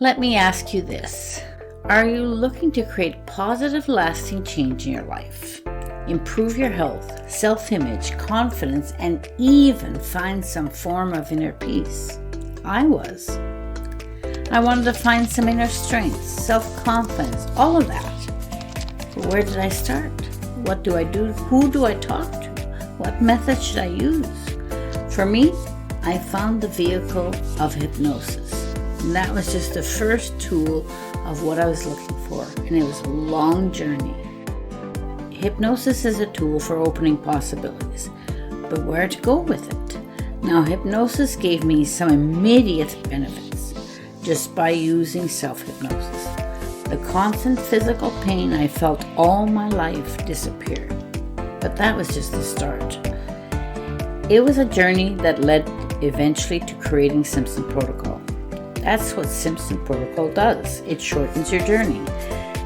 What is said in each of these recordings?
Let me ask you this. Are you looking to create positive, lasting change in your life? Improve your health, self-image, confidence, and even find some form of inner peace? I was. I wanted to find some inner strength, self-confidence, all of that. But where did I start? What do I do? Who do I talk to? What method should I use? For me, I found the vehicle of hypnosis. And that was just the first tool of what I was looking for, and it was a long journey. Hypnosis is a tool for opening possibilities, but where to go with it? Now, hypnosis gave me some immediate benefits just by using self-hypnosis. The constant physical pain I felt all my life disappeared, but that was just the start. It was a journey that led eventually to creating Simpson Protocol. That's what Simpson Protocol does. It shortens your journey.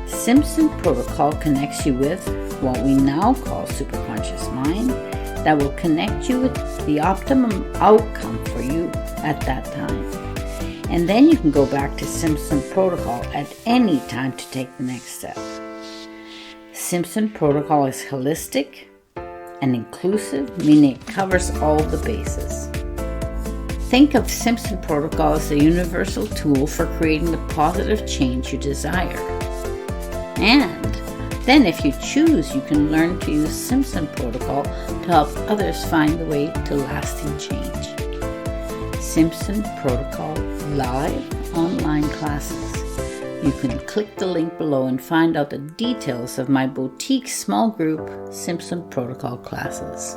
Simpson Protocol connects you with what we now call superconscious mind that will connect you with the optimum outcome for you at that time. And then you can go back to Simpson Protocol at any time to take the next step. Simpson Protocol is holistic and inclusive, meaning it covers all the bases. Think of Simpson Protocol as a universal tool for creating the positive change you desire. And then if you choose, you can learn to use Simpson Protocol to help others find the way to lasting change. Simpson Protocol live online classes. You can click the link below and find out the details of my boutique small group Simpson Protocol classes.